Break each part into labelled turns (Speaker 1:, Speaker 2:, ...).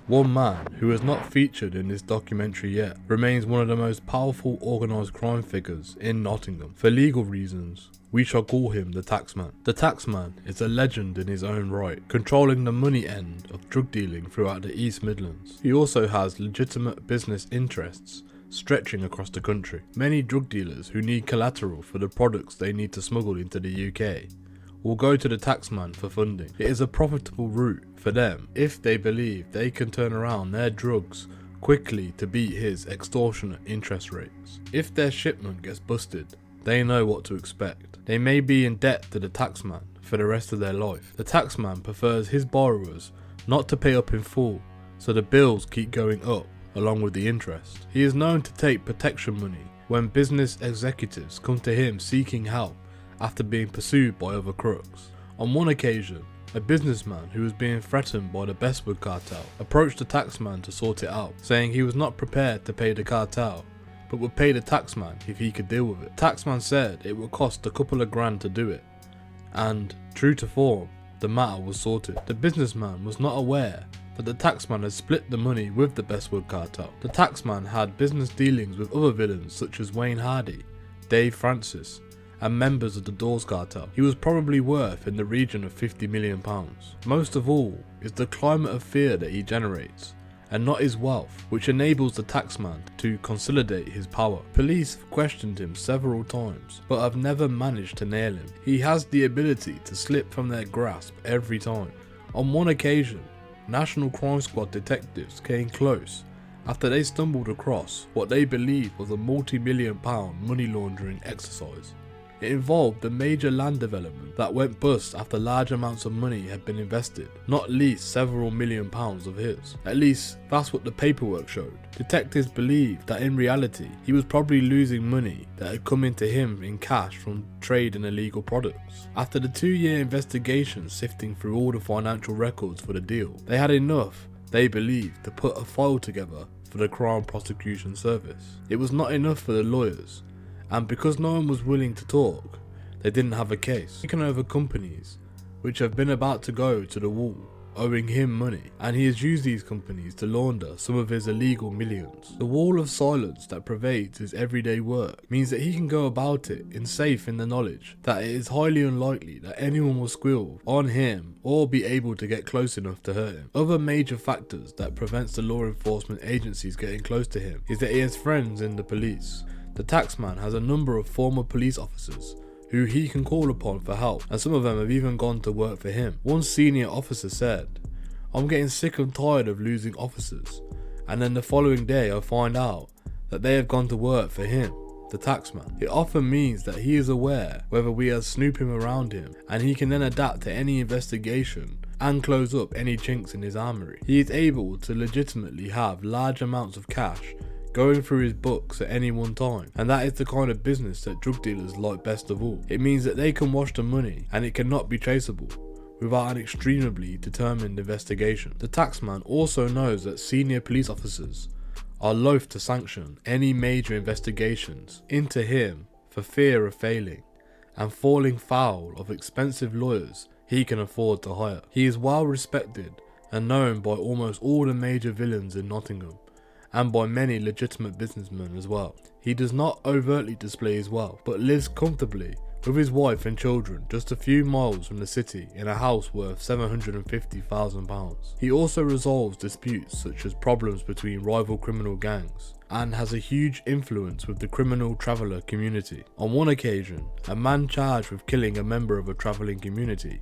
Speaker 1: One man, who is not featured in this documentary yet, remains one of the most powerful organised crime figures in Nottingham. For legal reasons, we shall call him the taxman. The taxman is a legend in his own right, controlling the money end of drug dealing throughout the East Midlands. He also has legitimate business interests stretching across the country. Many drug dealers who need collateral for the products they need to smuggle into the UK will go to the taxman for funding. It is a profitable route for them if they believe they can turn around their drugs quickly to beat his extortionate interest rates. If their shipment gets busted, they know what to expect. They may be in debt to the taxman for the rest of their life. The taxman prefers his borrowers not to pay up in full, so the bills keep going up along with the interest. He is known to take protection money when business executives come to him seeking help after being pursued by other crooks. On one occasion, a businessman who was being threatened by the Bestwood cartel approached the taxman to sort it out, saying he was not prepared to pay the cartel, but would pay the taxman if he could deal with it. Taxman said it would cost a couple of grand to do it, and, true to form, the matter was sorted. The businessman was not aware that the taxman had split the money with the Bestwood cartel. The taxman had business dealings with other villains such as Wayne Hardy, Dave Francis, and members of the Dawes cartel. He was probably worth in the region of £50 million. Most of all is the climate of fear that he generates, and not his wealth, which enables the taxman to consolidate his power. Police have questioned him several times, but have never managed to nail him. He has the ability to slip from their grasp every time. On one occasion, National Crime Squad detectives came close after they stumbled across what they believed was a multi-million-pound money laundering exercise. It involved a major land development that went bust after large amounts of money had been invested, not least several million pounds of his. At least, that's what the paperwork showed. Detectives believed that in reality, he was probably losing money that had come into him in cash from trade in illegal products. After the 2-year investigation sifting through all the financial records for the deal, they had enough, they believed, to put a file together for the Crown Prosecution Service. It was not enough for the lawyers, and because no one was willing to talk, they didn't have a case. Taken over companies which have been about to go to the wall, owing him money, and he has used these companies to launder some of his illegal millions. The wall of silence that pervades his everyday work means that he can go about it safe in the knowledge that it is highly unlikely that anyone will squeal on him or be able to get close enough to hurt him. Other major factors that prevents the law enforcement agencies getting close to him is that he has friends in the police. The taxman has a number of former police officers who he can call upon for help, and some of them have even gone to work for him. One senior officer said, "I'm getting sick and tired of losing officers," and then the following day I find out that they have gone to work for him, the taxman. It often means that he is aware whether we are snooping around him, and he can then adapt to any investigation and close up any chinks in his armoury. He is able to legitimately have large amounts of cash going through his books at any one time, and that is the kind of business that drug dealers like best of all. It means that they can wash the money and it cannot be traceable without an extremely determined investigation. The taxman also knows that senior police officers are loath to sanction any major investigations into him for fear of failing and falling foul of expensive lawyers he can afford to hire. He is well respected and known by almost all the major villains in Nottingham, and by many legitimate businessmen as well. He does not overtly display his wealth, but lives comfortably with his wife and children just a few miles from the city in a house worth £750,000. He also resolves disputes such as problems between rival criminal gangs, and has a huge influence with the criminal traveller community. On one occasion, a man charged with killing a member of a travelling community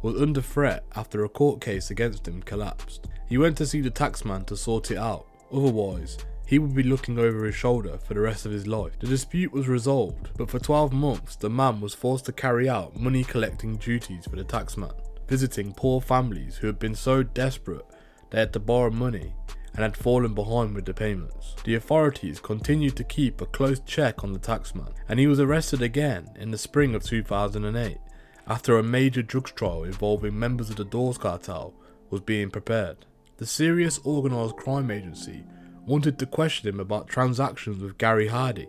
Speaker 1: was under threat after a court case against him collapsed. He went to see the taxman to sort it out. Otherwise, he would be looking over his shoulder for the rest of his life. The dispute was resolved, but for 12 months the man was forced to carry out money collecting duties for the taxman, visiting poor families who had been so desperate they had to borrow money and had fallen behind with the payments. The authorities continued to keep a close check on the taxman, and he was arrested again in the spring of 2008 after a major drugs trial involving members of the Dawes cartel was being prepared. The Serious Organised Crime Agency wanted to question him about transactions with Gary Hardy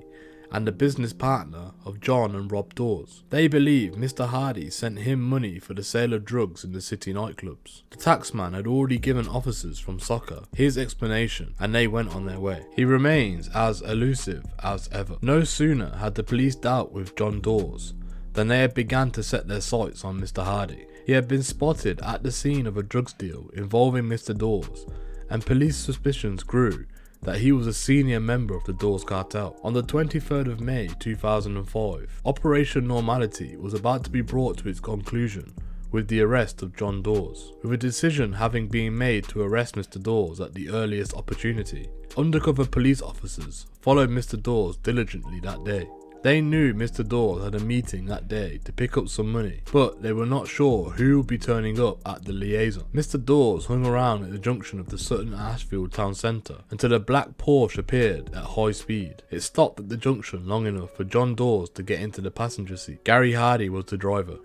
Speaker 1: and the business partner of John and Rob Dawes. They believe Mr. Hardy sent him money for the sale of drugs in the city nightclubs. The taxman had already given officers from Saga his explanation and they went on their way. He remains as elusive as ever. No sooner had the police dealt with John Dawes than they had begun to set their sights on Mr. Hardy. He had been spotted at the scene of a drugs deal involving Mr. Dawes, and police suspicions grew that he was a senior member of the Dawes cartel. On the 23rd of May 2005, Operation Normality was about to be brought to its conclusion with the arrest of John Dawes, with a decision having been made to arrest Mr. Dawes at the earliest opportunity. Undercover police officers followed Mr. Dawes diligently that day. They knew Mr. Dawes had a meeting that day to pick up some money, but they were not sure who would be turning up at the liaison. Mr. Dawes hung around at the junction of the Sutton Ashfield town centre until a black Porsche appeared at high speed. It stopped at the junction long enough for John Dawes to get into the passenger seat. Gary Hardy was the driver.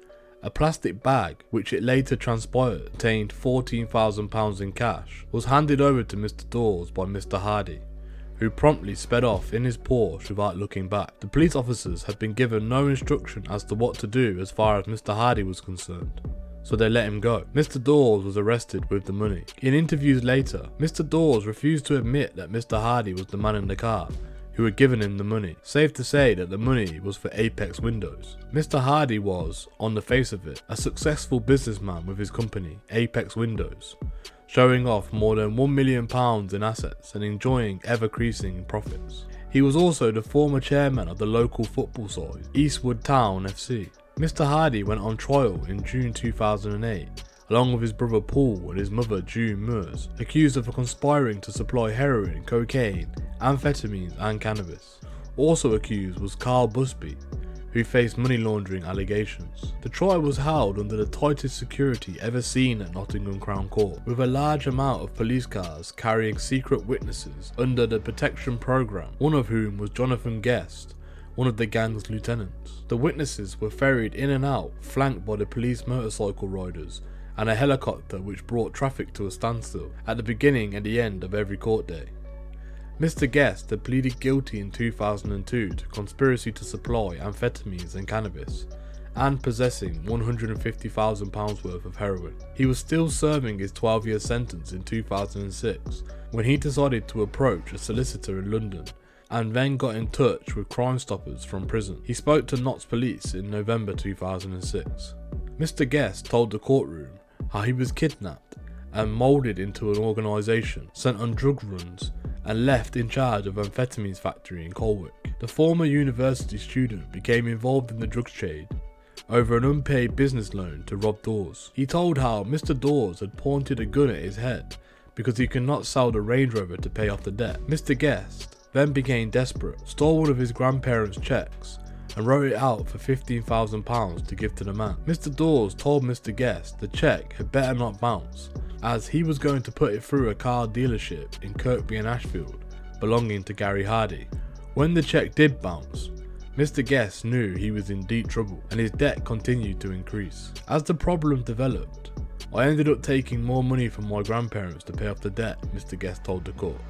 Speaker 1: A plastic bag, which it later transpired contained £14,000 in cash, was handed over to Mr. Dawes by Mr. Hardy, who promptly sped off in his Porsche without looking back. The police officers had been given no instruction as to what to do as far as Mr. Hardy was concerned, so they let him go. Mr. Dawes was arrested with the money. In interviews later, Mr. Dawes refused to admit that Mr. Hardy was the man in the car who had given him the money. Safe to say that the money was for Apex Windows. Mr. Hardy was, on the face of it, a successful businessman with his company, Apex Windows, showing off more than £1 million in assets and enjoying ever-increasing profits. He was also the former chairman of the local football side, Eastwood Town FC. Mr. Hardy went on trial in June 2008, along with his brother Paul and his mother June Mears, accused of conspiring to supply heroin, cocaine, amphetamines and cannabis. Also accused was Carl Busby, who faced money laundering allegations. The trial was held under the tightest security ever seen at Nottingham Crown Court, with a large amount of police cars carrying secret witnesses under the protection programme, one of whom was Jonathan Guest, one of the gang's lieutenants. The witnesses were ferried in and out, flanked by the police motorcycle riders and a helicopter which brought traffic to a standstill at the beginning and the end of every court day. Mr. Guest had pleaded guilty in 2002 to conspiracy to supply amphetamines and cannabis, and possessing £150,000 worth of heroin. He was still serving his 12-year sentence in 2006 when he decided to approach a solicitor in London and then got in touch with Crime Stoppers from prison. He spoke to Notts Police in November 2006. Mr. Guest told the courtroom how he was kidnapped and moulded into an organisation, sent on drug runs and left in charge of amphetamines factory in Colwick. The former university student became involved in the drugs trade over an unpaid business loan to Rob Dawes. He told how Mr. Dawes had pointed a gun at his head because he could not sell the Range Rover to pay off the debt. Mr. Guest then became desperate, stole one of his grandparents' cheques and wrote it out for £15,000 to give to the man. Mr. Dawes told Mr. Guest the cheque had better not bounce, as he was going to put it through a car dealership in Kirkby and Ashfield belonging to Gary Hardy. When the cheque did bounce, Mr. Guest knew he was in deep trouble and his debt continued to increase. As the problem developed, I ended up taking more money from my grandparents to pay off the debt, Mr. Guest told the court.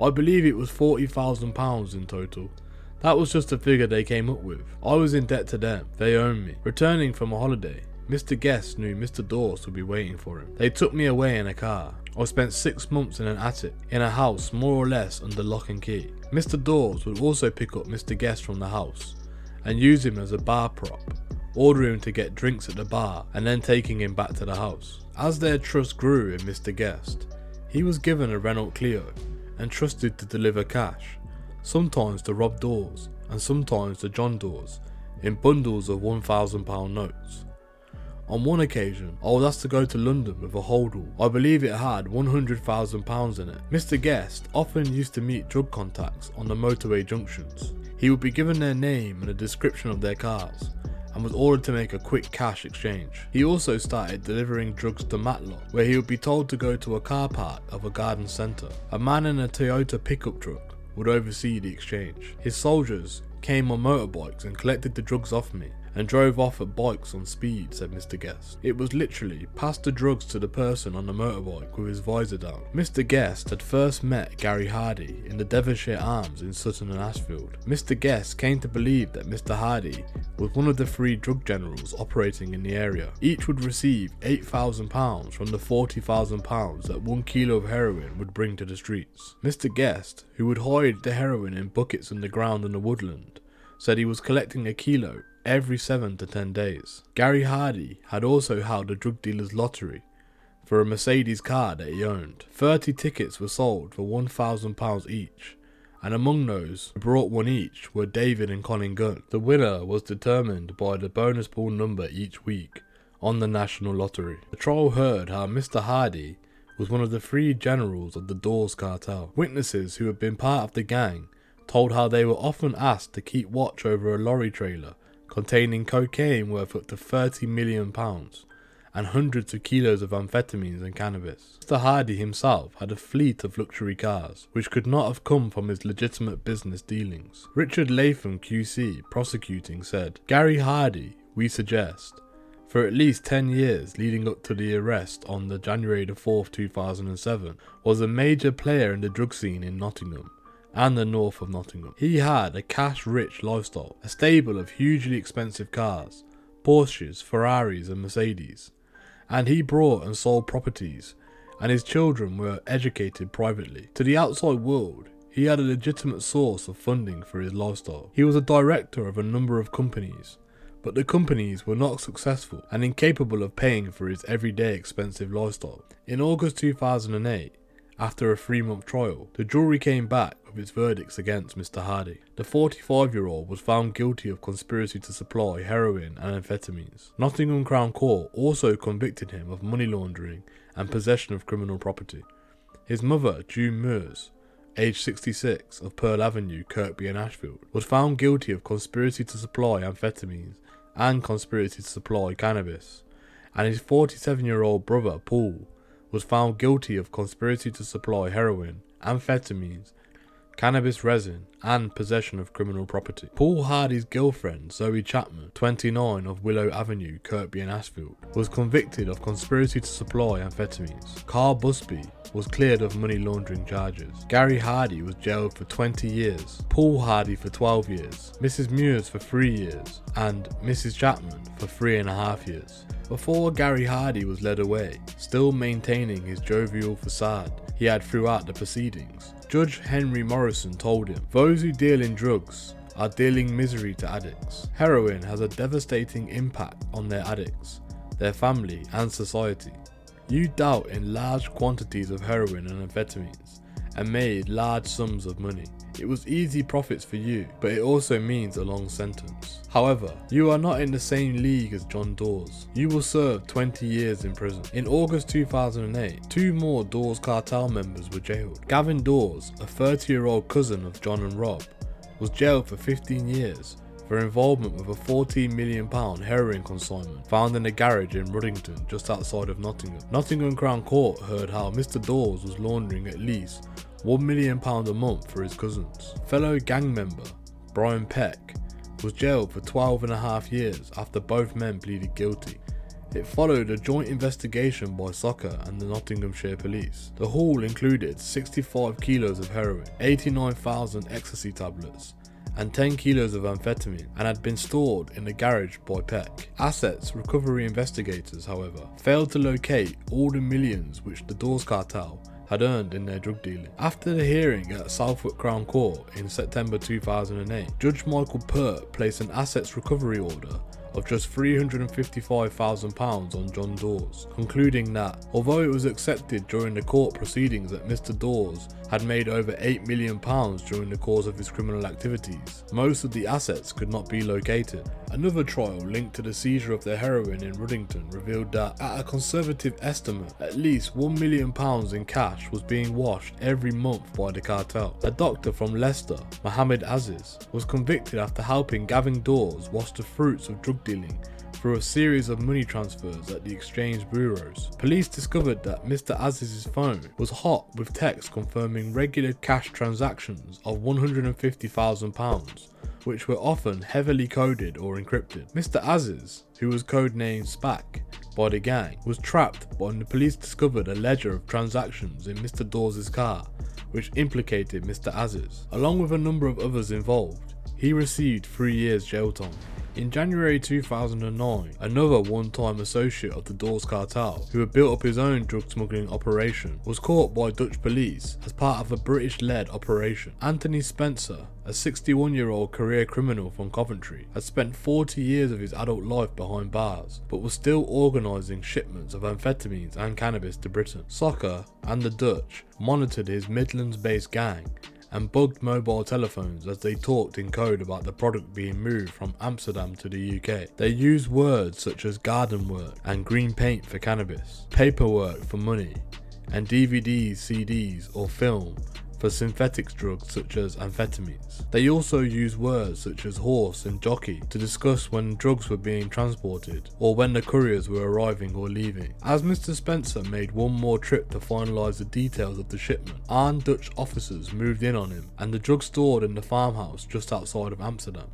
Speaker 1: I believe it was £40,000 in total. That was just a figure they came up with. I was in debt to them, they owned me. Returning from a holiday, Mr. Guest knew Mr. Dawes would be waiting for him. They took me away in a car. I spent 6 months in an attic, in a house more or less under lock and key. Mr. Dawes would also pick up Mr. Guest from the house and use him as a bar prop, ordering him to get drinks at the bar and then taking him back to the house. As their trust grew in Mr. Guest, he was given a Renault Clio and trusted to deliver cash, sometimes to Rob Dawes and sometimes to John Dawes, in bundles of £1,000 notes. On one occasion, I was asked to go to London with a holdall. I believe it had £100,000 in it. Mr. Guest often used to meet drug contacts on the motorway junctions. He would be given their name and a description of their cars, and was ordered to make a quick cash exchange. He also started delivering drugs to Matlock, where he would be told to go to a car park of a garden centre. A man in a Toyota pickup truck would oversee the exchange. His soldiers came on motorbikes and collected the drugs off me and drove off at bikes on speed, said Mr. Guest. It was literally pass the drugs to the person on the motorbike with his visor down. Mr. Guest had first met Gary Hardy in the Devonshire Arms in Sutton and Ashfield. Mr. Guest came to believe that Mr. Hardy was one of the 3 drug generals operating in the area. Each would receive £8,000 from the £40,000 that 1 kilo of heroin would bring to the streets. Mr. Guest, who would hide the heroin in buckets in the ground in the woodland, said he was collecting a kilo every 7 to 10 days. Gary Hardy had also held a drug dealer's lottery for a Mercedes car that he owned. 30 tickets were sold for £1,000 each, and among those who brought one each were David and Colin Gunn. The winner was determined by the bonus pool number each week on the national lottery. The trial heard how Mr. Hardy was one of the 3 generals of the Dawes cartel. Witnesses who had been part of the gang told how they were often asked to keep watch over a lorry trailer containing cocaine worth up to £30 million and hundreds of kilos of amphetamines and cannabis. Mr. Hardy himself had a fleet of luxury cars, which could not have come from his legitimate business dealings. Richard Latham QC, prosecuting, said, "Gary Hardy, we suggest, for at least 10 years leading up to the arrest on the January 4th, 2007, was a major player in the drug scene in Nottingham and the north of Nottingham. He had a cash-rich lifestyle, a stable of hugely expensive cars, Porsches, Ferraris and Mercedes, and he bought and sold properties, and his children were educated privately. To the outside world, he had a legitimate source of funding for his lifestyle. He was a director of a number of companies, but the companies were not successful and incapable of paying for his everyday expensive lifestyle. In August 2008, after a 3-month trial, the jury came back with its verdicts against Mr. Hardy. The 45-year-old was found guilty of conspiracy to supply heroin and amphetamines. Nottingham Crown Court also convicted him of money laundering and possession of criminal property. His mother, June Mears, aged 66, of Pearl Avenue, Kirkby and Ashfield, was found guilty of conspiracy to supply amphetamines and conspiracy to supply cannabis, and his 47-year-old brother, Paul, was found guilty of conspiracy to supply heroin, amphetamines, cannabis resin, and possession of criminal property. Paul Hardy's girlfriend, Zoe Chapman, 29, of Willow Avenue, Kirkby and Ashfield, was convicted of conspiracy to supply amphetamines. Carl Busby was cleared of money laundering charges. Gary Hardy was jailed for 20 years, Paul Hardy for 12 years, Mrs. Mears for 3 years, and Mrs. Chapman for 3.5 years. Before Gary Hardy was led away, still maintaining his jovial facade he had throughout the proceedings, Judge Henry Morrison told him, "Those who deal in drugs are dealing misery to addicts. Heroin has a devastating impact on their addicts, their family and society. You dealt in large quantities of heroin and amphetamines and made large sums of money. It was easy profits for you, but it also means a long sentence. However, you are not in the same league as John Dawes. You will serve 20 years in prison." In August 2008, 2 more Dawes cartel members were jailed. Gavin Dawes, a 30-year-old cousin of John and Rob, was jailed for 15 years for involvement with a £14 million heroin consignment found in a garage in Ruddington, just outside of Nottingham. Nottingham Crown Court heard how Mr. Dawes was laundering at least £1 million a month for his cousins. Fellow gang member Brian Peck was jailed for 12.5 years after both men pleaded guilty. It followed a joint investigation by Saga and the Nottinghamshire police. The haul included 65 kilos of heroin, 89,000 ecstasy tablets, and 10 kilos of amphetamine, and had been stored in the garage by Peck. Assets recovery investigators, however, failed to locate all the millions which the Dawes cartel had earned in their drug dealing. After the hearing at Southwark Crown Court in September 2008, Judge Michael Pert placed an assets recovery order of just £355,000 on John Dawes, concluding that, although it was accepted during the court proceedings that Mr. Dawes had made over £8 million during the course of his criminal activities, most of the assets could not be located. Another trial linked to the seizure of the heroin in Ruddington revealed that, at a conservative estimate, at least £1 million in cash was being washed every month by the cartel. A doctor from Leicester, Mohammed Aziz, was convicted after helping Gavin Dawes wash the fruits of drug dealing through a series of money transfers at the exchange bureaus. Police discovered that Mr. Aziz's phone was hot with texts confirming regular cash transactions of £150,000 which were often heavily coded or encrypted. Mr. Aziz, who was codenamed Spack by the gang, was trapped when the police discovered a ledger of transactions in Mr. Dawes' car, which implicated Mr. Aziz. Along with a number of others involved, he received 3 years jail time. In January 2009, another one-time associate of the Dawes cartel, who had built up his own drug smuggling operation, was caught by Dutch police as part of a British-led operation. Anthony Spencer, a 61-year-old career criminal from Coventry, had spent 40 years of his adult life behind bars, but was still organising shipments of amphetamines and cannabis to Britain. Saga and the Dutch monitored his Midlands-based gang and bugged mobile telephones as they talked in code about the product being moved from Amsterdam to the UK. They used words such as garden work and green paint for cannabis, paperwork for money, and DVDs, CDs or film for synthetic drugs such as amphetamines. They also used words such as horse and jockey to discuss when drugs were being transported or when the couriers were arriving or leaving. As Mr. Spencer made one more trip to finalise the details of the shipment, armed Dutch officers moved in on him and the drugs stored in the farmhouse just outside of Amsterdam.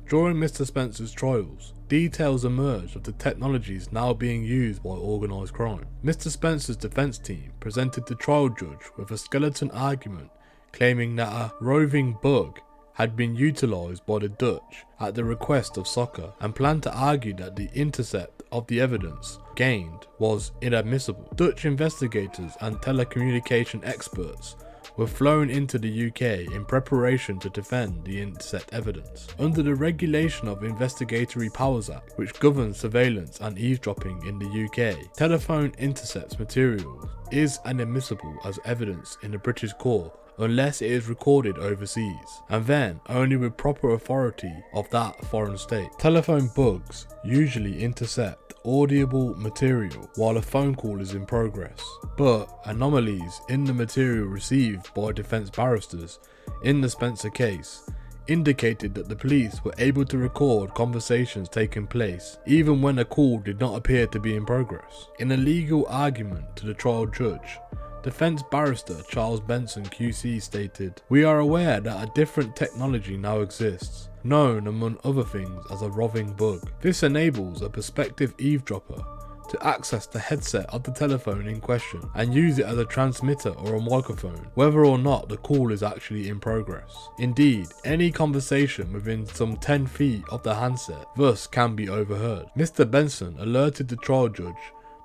Speaker 1: During Mr. Spencer's trials, details emerged of the technologies now being used by organised crime. Mr. Spencer's defence team presented the trial judge with a skeleton argument claiming that a roving bug had been utilised by the Dutch at the request of Saga, and planned to argue that the intercept of the evidence gained was inadmissible. Dutch investigators and telecommunication experts were flown into the UK in preparation to defend the intercept evidence. Under the Regulation of Investigatory Powers Act, which governs surveillance and eavesdropping in the UK, telephone intercepts material is inadmissible as evidence in a British court unless it is recorded overseas, and then only with proper authority of that foreign state. Telephone bugs usually intercept audible material while a phone call is in progress, but anomalies in the material received by defence barristers in the Spencer case indicated that the police were able to record conversations taking place even when a call did not appear to be in progress. In a legal argument to the trial judge, defence barrister Charles Benson QC stated, "We are aware that a different technology now exists, known among other things as a roving bug. This enables a prospective eavesdropper to access the headset of the telephone in question and use it as a transmitter or a microphone, whether or not the call is actually in progress. Indeed, any conversation within some 10 feet of the handset thus can be overheard." Mr. Benson alerted the trial judge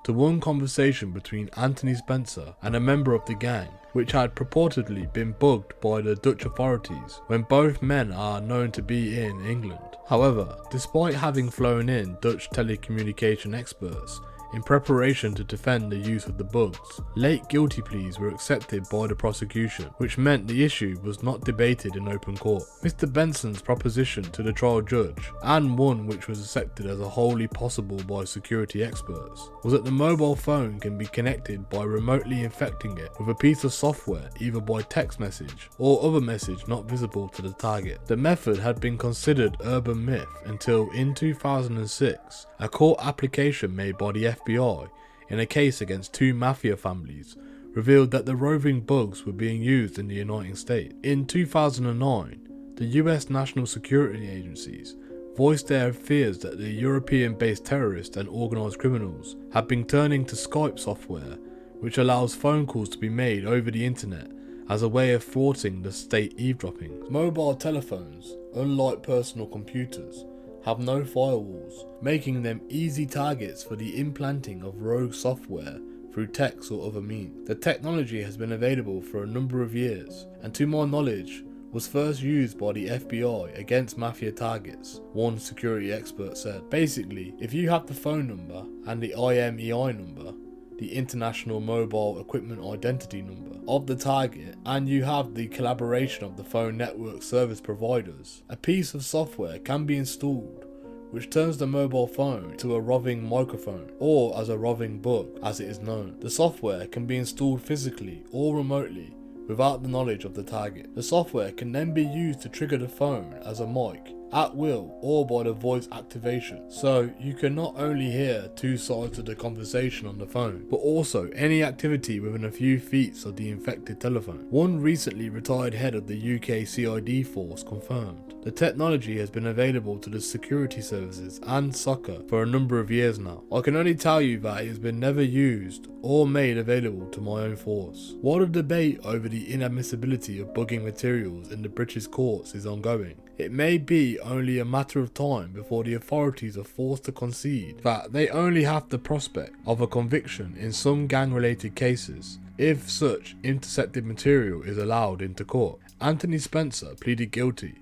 Speaker 1: to one conversation between Anthony Spencer and a member of the gang, which had purportedly been bugged by the Dutch authorities when both men are known to be in England. However, despite having flown in Dutch telecommunication experts in preparation to defend the use of the bugs, late guilty pleas were accepted by the prosecution, which meant the issue was not debated in open court. Mr. Benson's proposition to the trial judge, and one which was accepted as a wholly possible by security experts, was that the mobile phone can be connected by remotely infecting it with a piece of software, either by text message or other message not visible to the target. The method had been considered urban myth until in 2006, a court application made by the FBI in a case against 2 mafia families revealed that the roving bugs were being used in the United States. In 2009, the US National Security Agencies voiced their fears that the European-based terrorists and organised criminals had been turning to Skype software, which allows phone calls to be made over the internet as a way of thwarting the state eavesdropping. Mobile telephones, unlike personal computers, have no firewalls, making them easy targets for the implanting of rogue software through text or other means. The technology has been available for a number of years, and to my knowledge, was first used by the FBI against mafia targets, one security expert said. Basically, if you have the phone number and the IMEI number, the International Mobile Equipment Identity number, of the target, and you have the collaboration of the phone network service providers, a piece of software can be installed which turns the mobile phone to a roving microphone, or as a roving bug as it is known. The software can be installed physically or remotely without the knowledge of the target. The software can then be used to trigger the phone as a mic at will or by the voice activation, so you can not only hear 2 sides of the conversation on the phone, but also any activity within a few feet of the infected telephone. One recently retired head of the UK CID force confirmed, The technology has been available to the security services and soccer for a number of years now. I can only tell you that it has been never used or made available to my own force. While the debate over the inadmissibility of bugging materials in the British courts is ongoing, it may be only a matter of time before the authorities are forced to concede that they only have the prospect of a conviction in some gang-related cases if such intercepted material is allowed into court. Anthony Spencer pleaded guilty,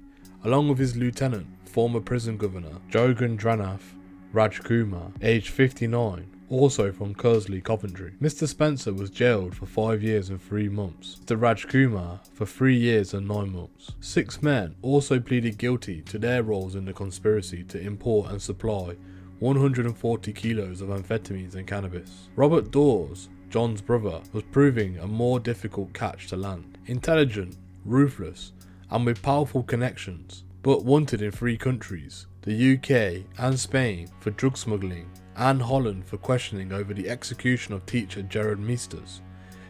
Speaker 1: along with his lieutenant, former prison governor Jogendranath Rajkumar, aged 59, also from Kersley, Coventry. Mr. Spencer was jailed for 5 years and 3 months, Mr. Rajkumar for 3 years and 9 months. 6 men also pleaded guilty to their roles in the conspiracy to import and supply 140 kilos of amphetamines and cannabis. Robert Dawes, John's brother, was proving a more difficult catch to land. Intelligent, ruthless, and with powerful connections, but wanted in 3 countries, the UK and Spain for drug smuggling, and Holland for questioning over the execution of teacher Gerard Meesters.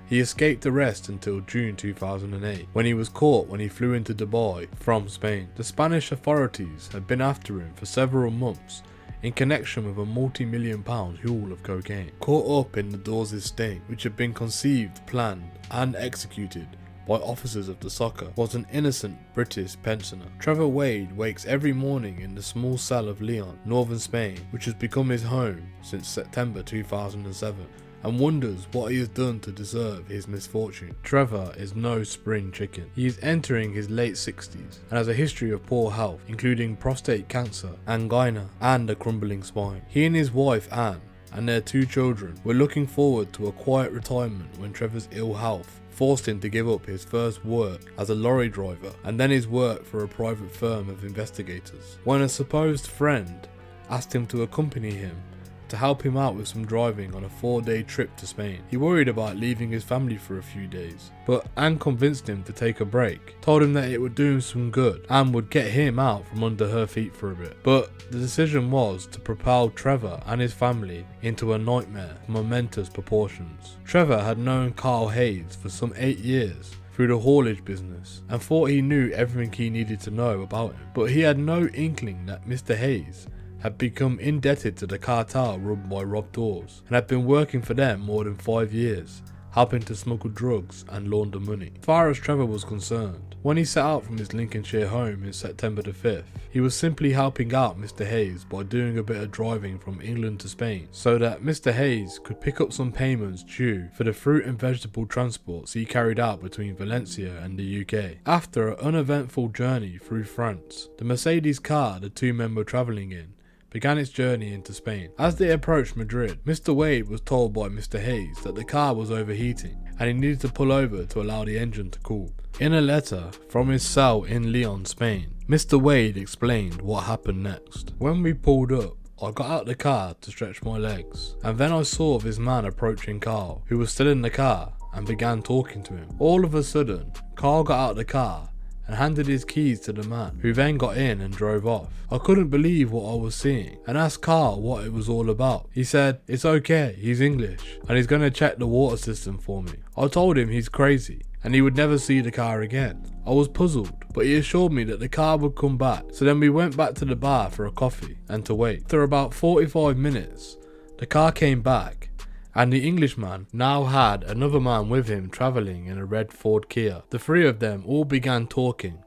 Speaker 1: He escaped arrest until June 2008, when he was caught when he flew into Dubai from Spain. The Spanish authorities had been after him for several months in connection with a multi-million-pound haul of cocaine. Caught up in the Dawes' sting, which had been conceived, planned, and executed by officers of the soccer, was an innocent British pensioner. Trevor Wade wakes every morning in the small cell of Leon, northern Spain, which has become his home since September 2007, and wonders what he has done to deserve his misfortune. Trevor is no spring chicken. He is entering his late 60s and has a history of poor health, including prostate cancer, angina, and a crumbling spine. He and his wife Anne and their 2 children were looking forward to a quiet retirement when Trevor's ill health forced him to give up his first work as a lorry driver and then his work for a private firm of investigators. When a supposed friend asked him to accompany him to help him out with some driving on a 4-day trip to Spain, he worried about leaving his family for a few days, but Anne convinced him to take a break, told him that it would do him some good and would get him out from under her feet for a bit. But the decision was to propel Trevor and his family into a nightmare of momentous proportions. Trevor had known Carl Hayes for some 8 years through the haulage business and thought he knew everything he needed to know about him, but he had no inkling that Mr. Hayes had become indebted to the cartel run by Rob Dawes and had been working for them more than 5 years, helping to smuggle drugs and launder money. As far as Trevor was concerned, when he set out from his Lincolnshire home in September the 5th, he was simply helping out Mr. Hayes by doing a bit of driving from England to Spain so that Mr. Hayes could pick up some payments due for the fruit and vegetable transports he carried out between Valencia and the UK. After an uneventful journey through France, the Mercedes car the 2 men were travelling in began its journey into Spain. As they approached Madrid, Mr. Wade was told by Mr. Hayes that the car was overheating and he needed to pull over to allow the engine to cool. In a letter from his cell in Leon, Spain, Mr. Wade explained what happened next. When we pulled up, I got out the car to stretch my legs, and then I saw this man approaching Carl, who was still in the car, and began talking to him. All of a sudden, Carl got out the car and handed his keys to the man, who then got in and drove off. I couldn't believe what I was seeing and asked Carl what it was all about. He said, "It's okay, he's English and he's going to check the water system for me." I told him he's crazy and he would never see the car again. I was puzzled, but he assured me that the car would come back, so then we went back to the bar for a coffee and to wait. After about 45 minutes, the car came back and the Englishman now had another man with him travelling in a red Ford Kia. The 3 of them all began talking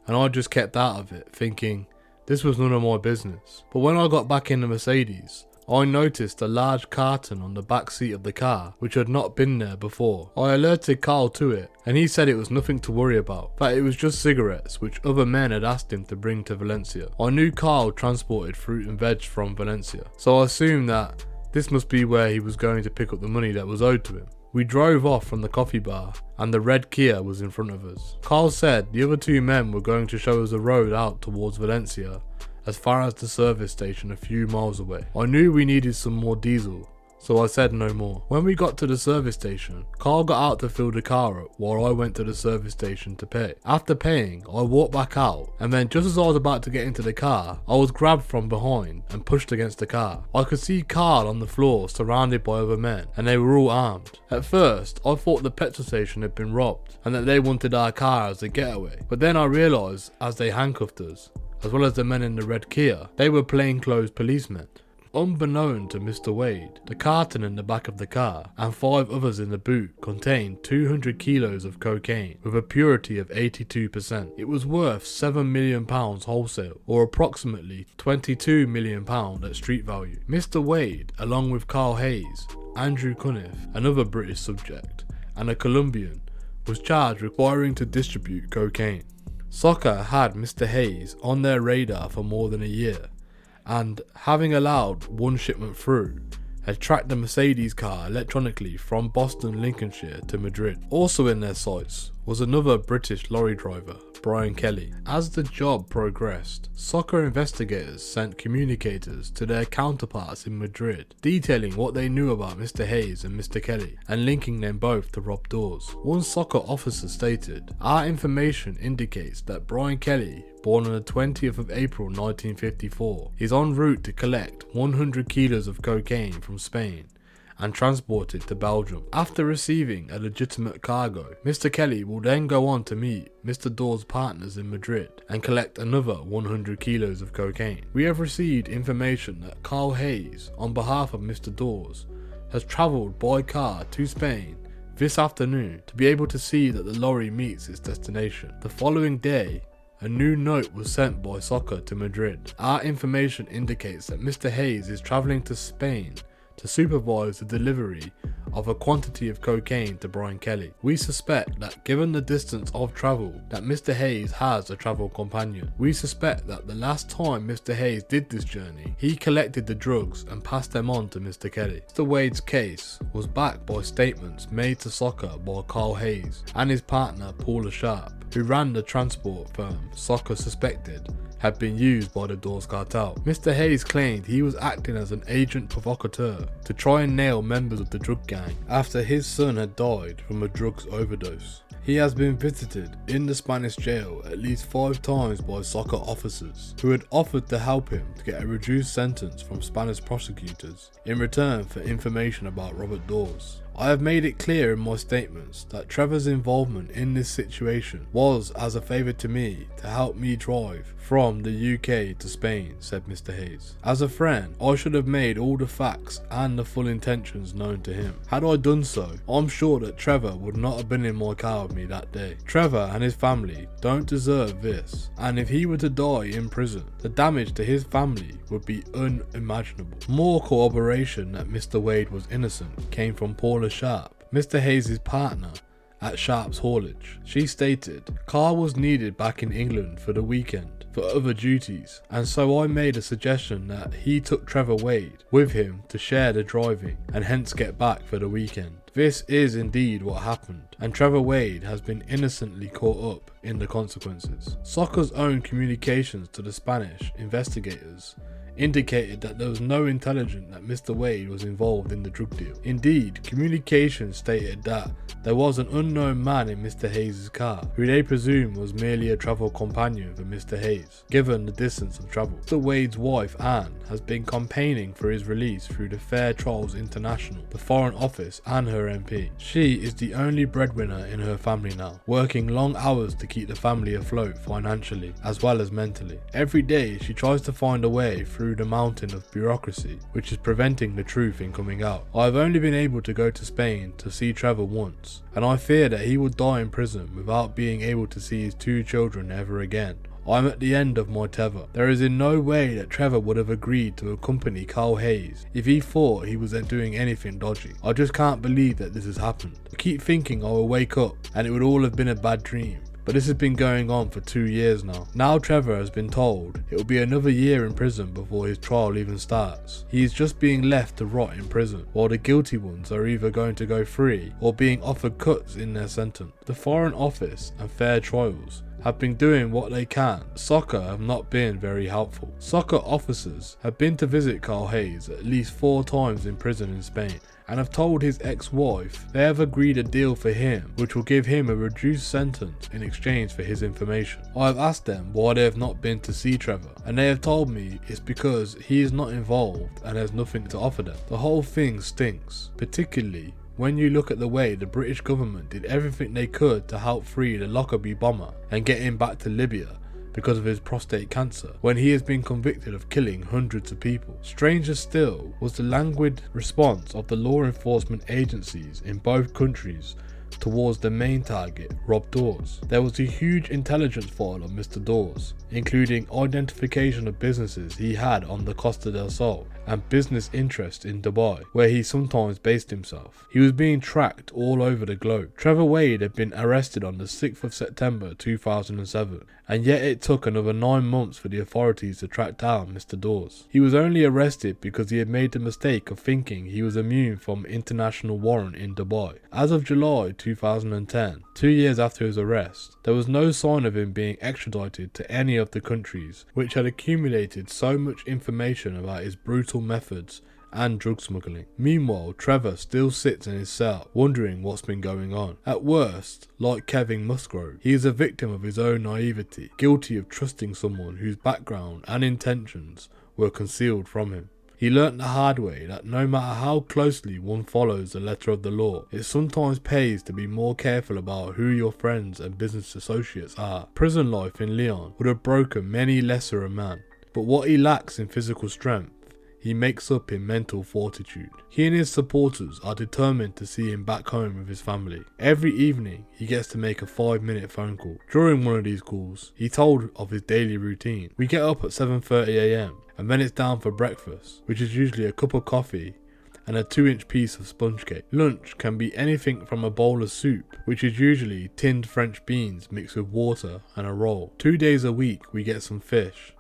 Speaker 1: and I just kept out of it, thinking this was none of my business. But when I got back in the Mercedes, I noticed a large carton on the back seat of the car which had not been there before. I alerted Carl to it and he said it was nothing to worry about, that it was just cigarettes which other men had asked him to bring to Valencia. I knew Carl transported fruit and veg from Valencia, so I assumed that this must be where he was going to pick up the money that was owed to him. We drove off from the coffee bar and the red Kia was in front of us. Carl said the other 2 men were going to show us a road out towards Valencia as far as the service station a few miles away. I knew we needed some more diesel, so I said no more. When we got to the service station, Carl got out to fill the car up while I went to the service station to pay. After paying, I walked back out, and then just as I was about to get into the car, I was grabbed from behind and pushed against the car. I could see Carl on the floor surrounded by other men, and they were all armed. At first, I thought the petrol station had been robbed and that they wanted our car as a getaway, but then I realised as they handcuffed us, as well as the men in the red Kia, they were plainclothes policemen. Unbeknown to Mr. Wade, the carton in the back of the car and 5 others in the boot contained 200 kilos of cocaine with a purity of 82%. It was worth £7 million wholesale, or approximately £22 million at street value. Mr. Wade, along with Carl Hayes, Andrew Cunniff, another British subject, and a Colombian, was charged with requiring to distribute cocaine. Saga had Mr. Hayes on their radar for more than a year, and having allowed one shipment through, had tracked the Mercedes car electronically from Boston, Lincolnshire to Madrid. Also in their sights was another British lorry driver, Brian Kelly. As the job progressed, Saga investigators sent communicators to their counterparts in Madrid, detailing what they knew about Mr. Hayes and Mr. Kelly, and linking them both to rob doors. One Saga officer stated, "Our information indicates that Brian Kelly, born on the 20th of April 1954, is en route to collect 100 kilos of cocaine from Spain and transport it to Belgium. After receiving a legitimate cargo, Mr. Kelly will then go on to meet Mr. Dawes' partners in Madrid and collect another 100 kilos of cocaine. We have received information that Carl Hayes, on behalf of Mr. Dawes, has travelled by car to Spain this afternoon to be able to see that the lorry meets its destination. The following day, a new note was sent by Saga to Madrid. Our information indicates that Mr. Hayes is travelling to Spain to supervise the delivery of a quantity of cocaine to Brian Kelly. We suspect that given the distance of travel, that Mr. Hayes has a travel companion. We suspect that the last time Mr. Hayes did this journey, he collected the drugs and passed them on to Mr. Kelly. Mr. Wade's case was backed by statements made to Saga by Carl Hayes and his partner Paula Sharp, who ran the transport firm Saga suspected had been used by the Dawes cartel. Mr. Hayes claimed he was acting as an agent provocateur to try and nail members of the drug gang after his son had died from a drugs overdose. He has been visited in the Spanish jail at least 5 times by Saga officers who had offered to help him to get a reduced sentence from Spanish prosecutors in return for information about Robert Dawes. I have made it clear in my statements that Trevor's involvement in this situation was as a favour to me to help me drive from the UK to Spain, said Mr. Hayes. As a friend, I should have made all the facts and the full intentions known to him. Had I done so, I'm sure that Trevor would not have been in my car with me that day. Trevor and his family don't deserve this, and if he were to die in prison, the damage to his family would be unimaginable. More corroboration that Mr. Wade was innocent came from Paula Sharp, Mr. Hayes' partner at Sharp's haulage. She stated, "Carl was needed back in England for the weekend for other duties, and so I made a suggestion that he took Trevor Wade with him to share the driving and hence get back for the weekend." This is indeed what happened, and Trevor Wade has been innocently caught up in the consequences. Saga's own communications to the Spanish investigators indicated that there was no intelligence that Mr. Wade was involved in the drug deal. Indeed, communications stated that there was an unknown man in Mr. Hayes' car, who they presume was merely a travel companion for Mr. Hayes, given the distance of travel. Mr. Wade's wife, Anne, has been campaigning for his release through the Fair Trials International, the Foreign Office and her MP. She is the only breadwinner in her family now, working long hours to keep the family afloat financially as well as mentally. Every day she tries to find a way through the mountain of bureaucracy which is preventing the truth in coming out. I have only been able to go to Spain to see Trevor once, and I fear that he will die in prison without being able to see his 2 children ever again. I am at the end of my tether. There is in no way that Trevor would have agreed to accompany Carl Hayes if he thought he was doing anything dodgy. I just can't believe that this has happened. I keep thinking I will wake up and it would all have been a bad dream. But this has been going on for 2 years now. Now Trevor has been told it will be another year in prison before his trial even starts. He is just being left to rot in prison, while the guilty ones are either going to go free or being offered cuts in their sentence. The Foreign Office and Fair Trials have been doing what they can. Soccer have not been very helpful. Soccer officers have been to visit Carl Hayes at least 4 times in prison in Spain, and have told his ex-wife they have agreed a deal for him which will give him a reduced sentence in exchange for his information. I have asked them why they have not been to see Trevor, and they have told me it's because he is not involved and has nothing to offer them. The whole thing stinks, particularly when you look at the way the British government did everything they could to help free the Lockerbie bomber and get him back to Libya because of his prostate cancer, when he has been convicted of killing hundreds of people. Stranger still was the languid response of the law enforcement agencies in both countries towards the main target, Rob Dawes. There was a huge intelligence file on Mr. Dawes, including identification of businesses he had on the Costa del Sol and business interests in Dubai, where he sometimes based himself. He was being tracked all over the globe. Trevor Wade had been arrested on the 6th of September 2007, and yet it took another 9 months for the authorities to track down Mr. Dawes. He was only arrested because he had made the mistake of thinking he was immune from international warrant in Dubai. As of July 2010, 2 years after his arrest, there was no sign of him being extradited to any of the countries which had accumulated so much information about his brutal methods and drug smuggling. Meanwhile, Trevor still sits in his cell, wondering what's been going on. At worst, like Kevin Musgrove, he is a victim of his own naivety, guilty of trusting someone whose background and intentions were concealed from him. He learnt the hard way that no matter how closely one follows the letter of the law, it sometimes pays to be more careful about who your friends and business associates are. Prison life in Leon would have broken many lesser a man, but what he lacks in physical strength, he makes up in mental fortitude. He and his supporters are determined to see him back home with his family. Every evening, he gets to make a 5-minute phone call. During one of these calls, he told of his daily routine. We get up at 7:30 AM, and then it's down for breakfast, which is usually a cup of coffee and a 2-inch piece of sponge cake. Lunch can be anything from a bowl of soup, which is usually tinned French beans mixed with water, and a roll. 2 days a week we get some fish,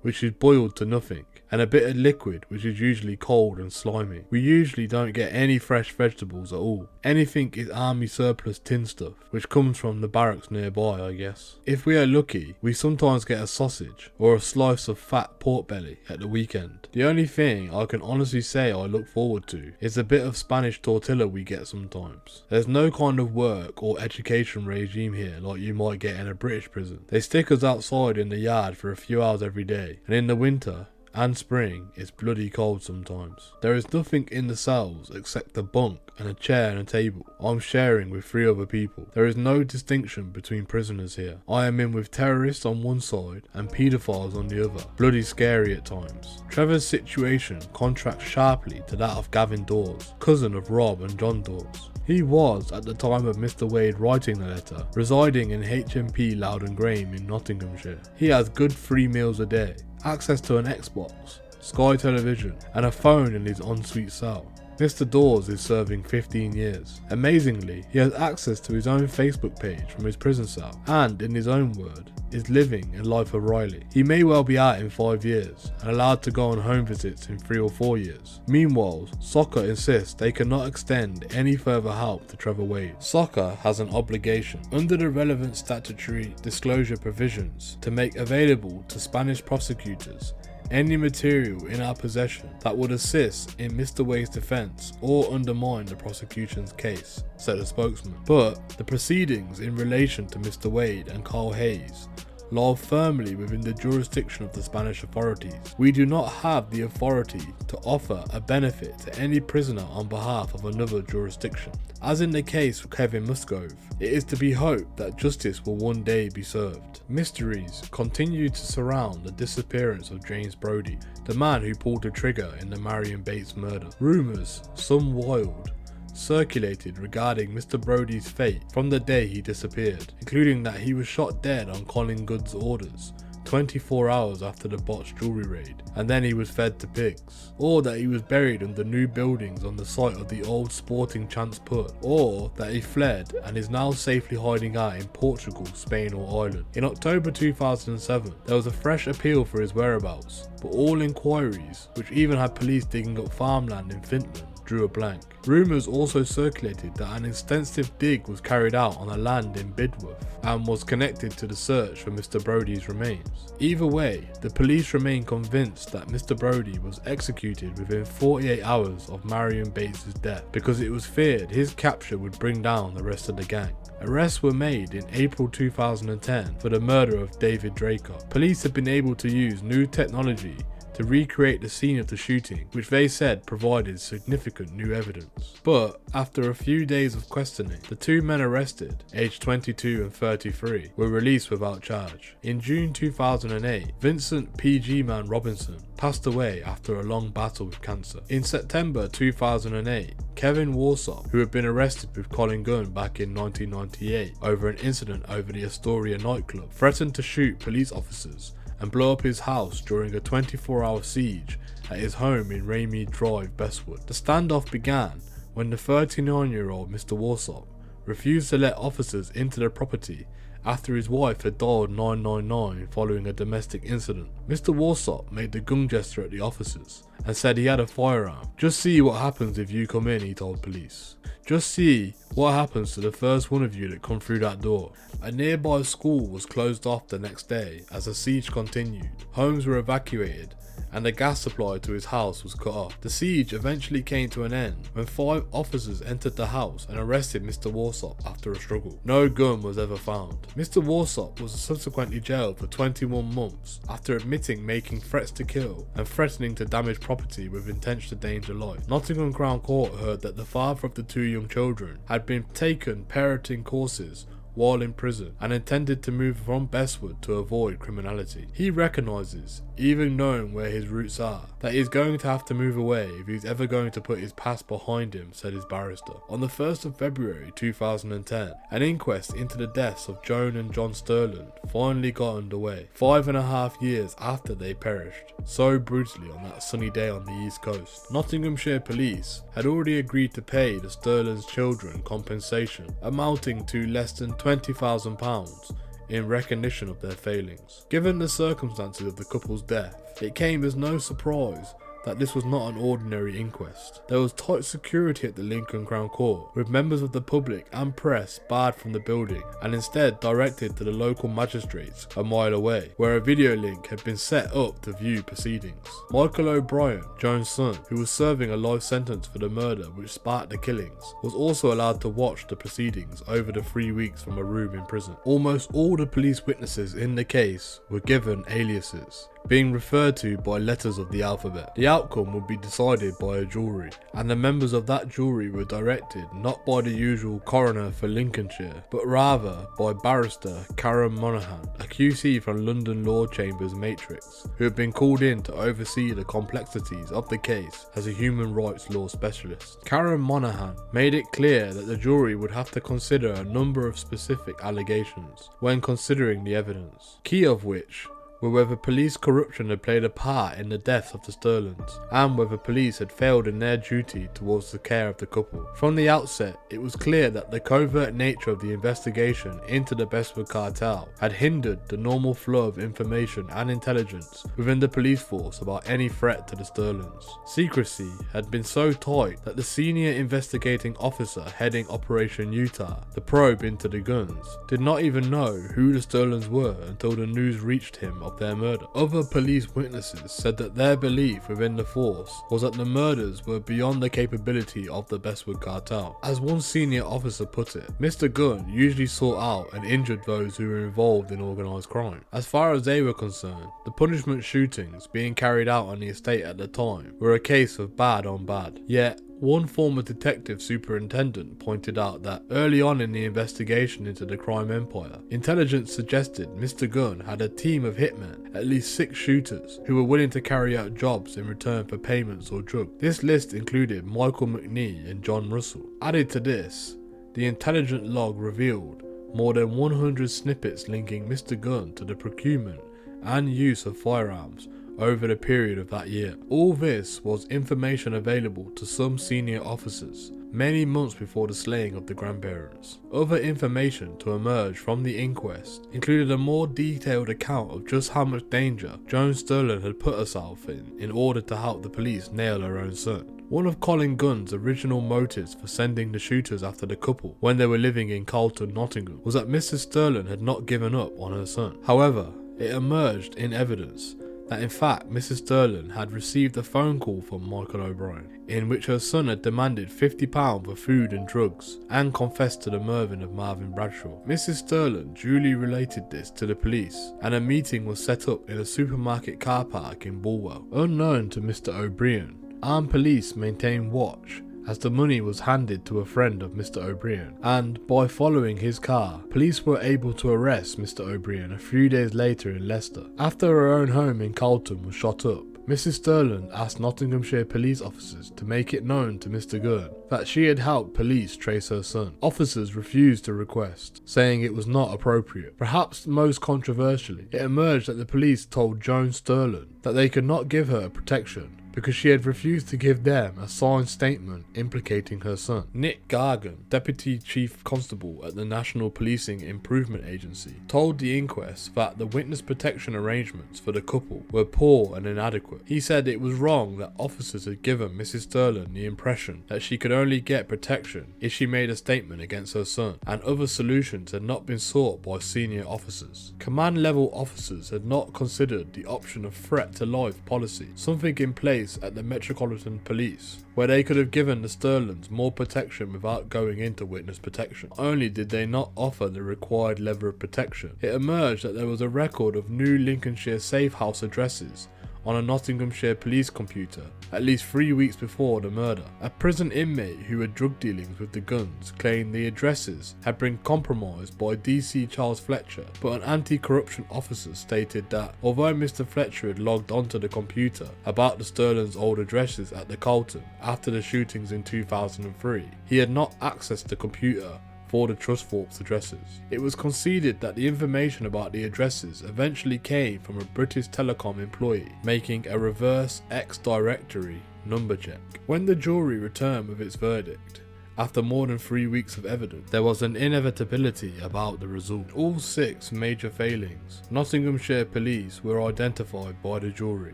Speaker 1: which is boiled to nothing, and a bit of liquid, which is usually cold and slimy. We usually don't get any fresh vegetables at all. Anything is army surplus tin stuff, which comes from the barracks nearby, I guess. If we are lucky, we sometimes get a sausage or a slice of fat pork belly at the weekend. The only thing I can honestly say I look forward to is a bit of Spanish tortilla we get sometimes. There's no kind of work or education regime here like you might get in a British prison. They stick us outside in the yard for a few hours every day, and in the winter and spring it's bloody cold sometimes. There is nothing in the cells except a bunk and a chair and a table I'm sharing with 3 other people. There is no distinction between prisoners here. I am in with terrorists on one side and paedophiles on the other. Bloody scary at times. Trevor's situation contrasts sharply to that of Gavin Dawes, cousin of Rob and John Dawes. He was, at the time of Mr. Wade writing the letter, residing in HMP Loudon Graham in Nottinghamshire. He has good 3 meals a day, access to an Xbox, Sky Television, and a phone in his ensuite cell. Mr. Dawes is serving 15 years. Amazingly, he has access to his own Facebook page from his prison cell, and, in his own word, is living a life of Riley. He may well be out in 5 years, and allowed to go on home visits in 3 or 4 years. Meanwhile, Soccer insists they cannot extend any further help to Trevor Wade. Soccer has an obligation, under the relevant statutory disclosure provisions, to make available to Spanish prosecutors any material in our possession that would assist in Mr. Wade's defence or undermine the prosecution's case, said a spokesman. But the proceedings in relation to Mr. Wade and Carl Hayes lie firmly within the jurisdiction of the Spanish authorities. We do not have the authority to offer a benefit to any prisoner on behalf of another jurisdiction. As in the case of Kevin Musgrove, it is to be hoped that justice will one day be served. Mysteries continue to surround the disappearance of James Brodie, the man who pulled the trigger in the Marion Bates murder. Rumours, some wild, circulated regarding Mr. Brodie's fate from the day he disappeared, including that he was shot dead on Colin Good's orders 24 hours after the botched jewellery raid, and then he was fed to pigs, or that he was buried under new buildings on the site of the old Sporting Chance put, or that he fled and is now safely hiding out in Portugal, Spain or Ireland. In October 2007, there was a fresh appeal for his whereabouts, but all inquiries, which even had police digging up farmland in Finland, drew a blank. Rumours also circulated that an extensive dig was carried out on a land in Bidworth and was connected to the search for Mr. Brodie's remains. Either way, the police remain convinced that Mr. Brodie was executed within 48 hours of Marion Bates' death because it was feared his capture would bring down the rest of the gang. Arrests were made in April 2010 for the murder of David Draker. Police have been able to use new technology to recreate the scene of the shooting, which they said provided significant new evidence. But after a few days of questioning, the two men arrested, aged 22 and 33, were released without charge. In June 2008, Vincent PG Man Robinson passed away after a long battle with cancer. In September 2008, Kevin Warsop, who had been arrested with Colin Gunn back in 1998 over an incident over the Astoria nightclub, threatened to shoot police officers and blow up his house during a 24-hour siege at his home in Raymead Drive, Bestwood. The standoff began when the 39-year-old Mr. Warsop refused to let officers into the property after his wife had dialed 999 following a domestic incident. Mr. Warsop made the gun gesture at the officers and said he had a firearm. "Just see what happens if you come in," he told police. "Just see what happens to the first one of you that come through that door." A nearby school was closed off the next day as the siege continued. Homes were evacuated and the gas supply to his house was cut off. The siege eventually came to an end when 5 officers entered the house and arrested Mr. Warsop after a struggle. No gun was ever found. Mr. Warsop was subsequently jailed for 21 months after admitting making threats to kill and threatening to damage property with intent to endanger life. Nottingham Crown Court heard that the father of the 2 young children had been taken parenting courses while in prison and intended to move from Bestwood to avoid criminality. He recognises, even knowing where his roots are, that he's going to have to move away if he's ever going to put his past behind him, said his barrister. On the 1st of February 2010, an inquest into the deaths of Joan and John Sterland finally got underway, 5.5 years after they perished so brutally on that sunny day on the East Coast. Nottinghamshire police had already agreed to pay the Sterland's children compensation amounting to less than £20,000 in recognition of their failings. Given the circumstances of the couple's death, it came as no surprise that this was not an ordinary inquest. There was tight security at the Lincoln Crown Court, with members of the public and press barred from the building and instead directed to the local magistrates a mile away, where a video link had been set up to view proceedings. Michael O'Brien, Joan's son, who was serving a life sentence for the murder which sparked the killings, was also allowed to watch the proceedings over the 3 weeks from a room in prison. Almost all the police witnesses in the case were given aliases, being referred to by letters of the alphabet. The outcome would be decided by a jury, and the members of that jury were directed not by the usual coroner for Lincolnshire, but rather by barrister Karen Monaghan, a QC from London Law Chambers Matrix, who had been called in to oversee the complexities of the case as a human rights law specialist. Karen Monaghan made it clear that the jury would have to consider a number of specific allegations when considering the evidence, key of which were whether police corruption had played a part in the deaths of the Sterlands, and whether police had failed in their duty towards the care of the couple. From the outset, it was clear that the covert nature of the investigation into the Bestwood cartel had hindered the normal flow of information and intelligence within the police force about any threat to the Sterlands. Secrecy had been so tight that the senior investigating officer heading Operation Utah, the probe into the guns, did not even know who the Sterlands were until the news reached him of their murder. Other police witnesses said that their belief within the force was that the murders were beyond the capability of the Bestwood cartel. As one senior officer put it, Mr. Gunn usually sought out and injured those who were involved in organised crime. As far as they were concerned, the punishment shootings being carried out on the estate at the time were a case of bad on bad. Yet, one former detective superintendent pointed out that early on in the investigation into the crime empire, intelligence suggested Mr. Gunn had a team of hitmen, at least 6 shooters, who were willing to carry out jobs in return for payments or drugs. This list included Michael McNee and John Russell. Added to this, the intelligence log revealed more than 100 snippets linking Mr. Gunn to the procurement and use of firearms over the period of that year. All this was information available to some senior officers many months before the slaying of the grandparents. Other information to emerge from the inquest included a more detailed account of just how much danger Joan Sterland had put herself in order to help the police nail her own son. One of Colin Gunn's original motives for sending the shooters after the couple when they were living in Carlton, Nottingham, was that Mrs. Sterland had not given up on her son. However, it emerged in evidence that in fact Mrs. Sterland had received a phone call from Michael O'Brien in which her son had demanded £50 for food and drugs and confessed to the murder of Marvin Bradshaw. Mrs. Sterland duly related this to the police and a meeting was set up in a supermarket car park in Bulwell. Unknown to Mr. O'Brien, armed police maintained watch as the money was handed to a friend of Mr. O'Brien, and by following his car, police were able to arrest Mr. O'Brien a few days later in Leicester. After her own home in Carlton was shot up, Mrs. Sterland asked Nottinghamshire police officers to make it known to Mr. Gurn that she had helped police trace her son. Officers refused the request, saying it was not appropriate. Perhaps most controversially, it emerged that the police told Joan Sterland that they could not give her protection because she had refused to give them a signed statement implicating her son. Nick Gargan, Deputy Chief Constable at the National Policing Improvement Agency, told the inquest that the witness protection arrangements for the couple were poor and inadequate. He said it was wrong that officers had given Mrs. Sterland the impression that she could only get protection if she made a statement against her son, and other solutions had not been sought by senior officers. Command level officers had not considered the option of threat to life policy, something in place at the Metropolitan Police, where they could have given the Sterlands more protection without going into witness protection. Not only did they not offer the required level of protection, it emerged that there was a record of new Lincolnshire safe house addresses on a Nottinghamshire police computer at least 3 weeks before the murder. A prison inmate who had drug dealings with the Gunns claimed the addresses had been compromised by DC Charles Fletcher, but an anti-corruption officer stated that although Mr. Fletcher had logged onto the computer about the Sterland's old addresses at the Carlton after the shootings in 2003, he had not accessed the computer for the Trustthorpe's addresses. It was conceded that the information about the addresses eventually came from a British Telecom employee making a reverse X directory number check. When the jury returned with its verdict, after more than 3 weeks of evidence, there was an inevitability about the result. All 6 major failings, Nottinghamshire police were identified by the jury,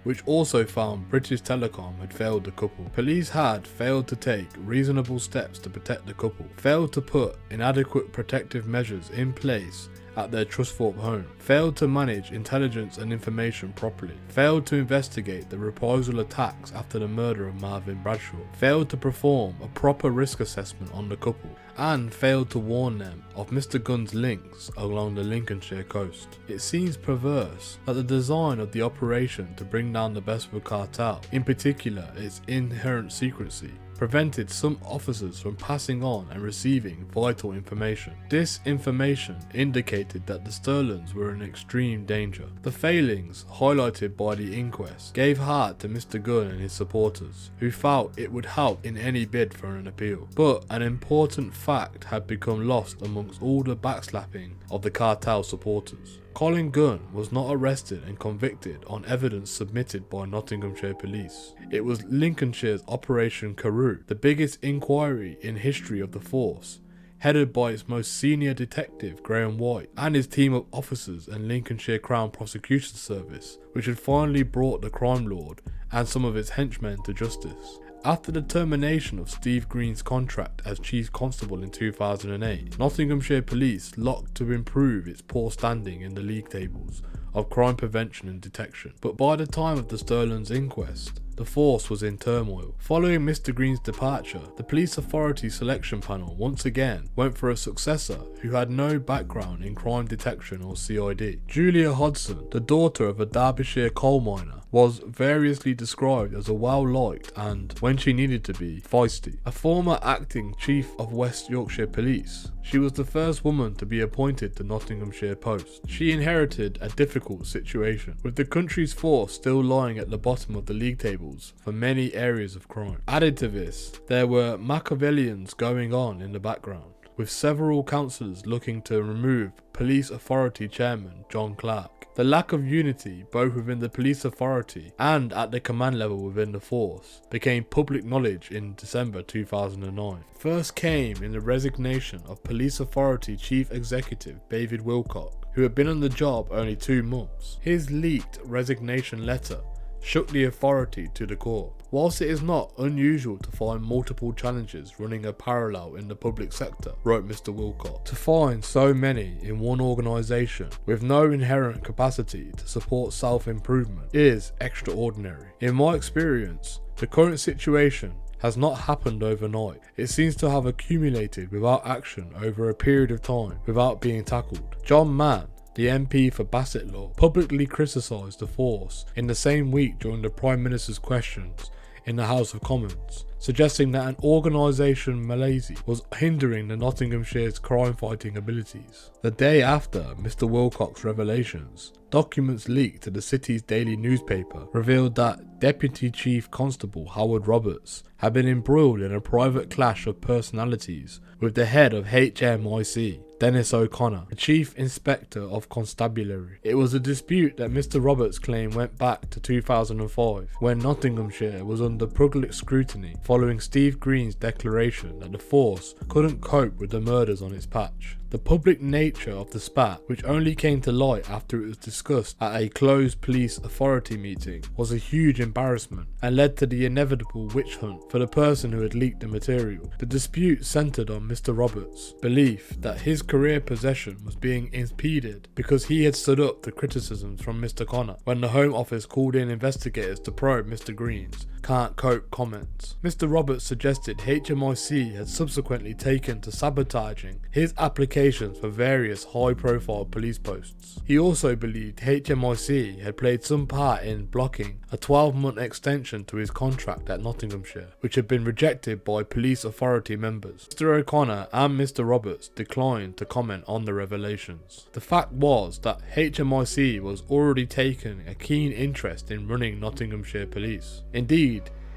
Speaker 1: which also found British Telecom had failed the couple. Police had failed to take reasonable steps to protect the couple, failed to put inadequate protective measures in place at their Trustthorpe home, failed to manage intelligence and information properly, failed to investigate the reprisal attacks after the murder of Marvin Bradshaw, failed to perform a proper risk assessment on the couple, and failed to warn them of Mr. Gunn's links along the Lincolnshire coast. It seems perverse that the design of the operation to bring down the Bestwood cartel, in particular its inherent secrecy, prevented some officers from passing on and receiving vital information. This information indicated that the Sterlands were in extreme danger. The failings highlighted by the inquest gave heart to Mr. Gunn and his supporters, who felt it would help in any bid for an appeal. But an important fact had become lost amongst all the backslapping of the cartel supporters. Colin Gunn was not arrested and convicted on evidence submitted by Nottinghamshire police. It was Lincolnshire's Operation Carew, the biggest inquiry in history of the force, headed by its most senior detective Graham White and his team of officers and Lincolnshire Crown Prosecution Service, which had finally brought the crime lord and some of its henchmen to justice. After the termination of Steve Green's contract as Chief Constable in 2008, Nottinghamshire Police looked to improve its poor standing in the league tables of crime prevention and detection. But by the time of the Sterland's inquest, the force was in turmoil. Following Mr. Green's departure, the police authority selection panel once again went for a successor who had no background in crime detection or CID. Julia Hodson, the daughter of a Derbyshire coal miner, was variously described as a well-liked and, when she needed to be, feisty. A former acting Chief of West Yorkshire Police, she was the first woman to be appointed to Nottinghamshire Post. She inherited a difficult situation, with the country's force still lying at the bottom of the league tables for many areas of crime. Added to this, there were Machiavellians going on in the background, with several councillors looking to remove Police Authority Chairman John Clark. The lack of unity, both within the police authority and at the command level within the force, became public knowledge in December 2009. First came in the resignation of Police Authority Chief Executive David Wilcock, who had been on the job only 2 months. His leaked resignation letter shook the authority to the core. Whilst it is not unusual to find multiple challenges running a parallel in the public sector, wrote Mr. Wilcox, to find so many in one organisation with no inherent capacity to support self-improvement is extraordinary. In my experience, the current situation has not happened overnight. It seems to have accumulated without action over a period of time without being tackled. John Mann, the MP for Bassetlaw, publicly criticised the force in the same week during the Prime Minister's questions in the House of Commons, suggesting that an organisation malaise was hindering the Nottinghamshire's crime-fighting abilities. The day after Mr. Wilcox's revelations, documents leaked to the city's daily newspaper revealed that Deputy Chief Constable Howard Roberts had been embroiled in a private clash of personalities with the head of HMIC, Dennis O'Connor, the Chief Inspector of Constabulary. It was a dispute that Mr. Roberts' claim went back to 2005, when Nottinghamshire was under public scrutiny following Steve Green's declaration that the force couldn't cope with the murders on its patch. The public nature of the spat, which only came to light after it was discussed at a closed police authority meeting, was a huge embarrassment and led to the inevitable witch hunt for the person who had leaked the material. The dispute centred on Mr. Roberts' belief that his career possession was being impeded because he had stood up to criticisms from Mr. Connor when the Home Office called in investigators to probe Mr. Green's can't cope comments. Mr. Roberts suggested HMIC had subsequently taken to sabotaging his applications for various high-profile police posts. He also believed HMIC had played some part in blocking a 12-month extension to his contract at Nottinghamshire, which had been rejected by police authority members. Mr. O'Connor and Mr. Roberts declined to comment on the revelations. The fact was that HMIC was already taking a keen interest in running Nottinghamshire Police. Indeed,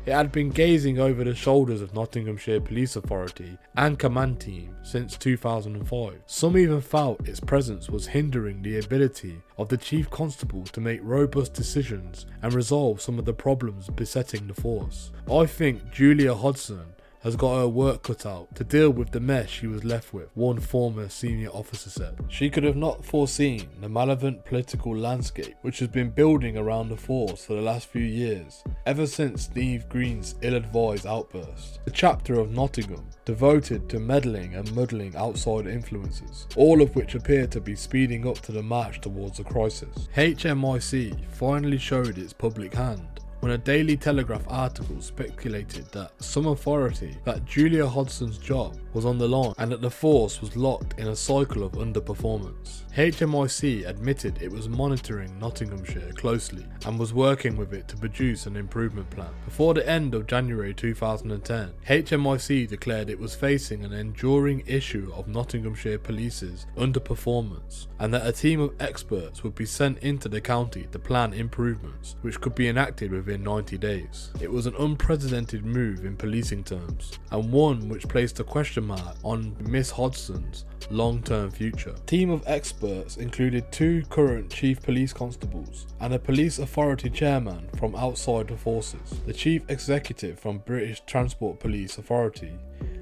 Speaker 1: it had been gazing over the shoulders of Nottinghamshire Police Authority and command team since 2005. Some even felt its presence was hindering the ability of the Chief Constable to make robust decisions and resolve some of the problems besetting the force. I think Julia Hodgson has got her work cut out to deal with the mess she was left with, one former senior officer said. She could have not foreseen the malevolent political landscape which has been building around the force for the last few years, ever since Steve Green's ill-advised outburst. The chapter of Nottingham devoted to meddling and muddling outside influences, all of which appear to be speeding up to the march towards a crisis. HMIC finally showed its public hand when a Daily Telegraph article speculated that some authority that Julia Hodgson's job was on the line and that the force was locked in a cycle of underperformance. HMIC admitted it was monitoring Nottinghamshire closely and was working with it to produce an improvement plan. Before the end of January 2010, HMIC declared it was facing an enduring issue of Nottinghamshire Police's underperformance and that a team of experts would be sent into the county to plan improvements which could be enacted within 90 days. It was an unprecedented move in policing terms and one which placed a question mark on Miss Hodgson's long-term future. A team of experts included 2 current chief police constables and a police authority chairman from outside the forces, the chief executive from British Transport Police Authority,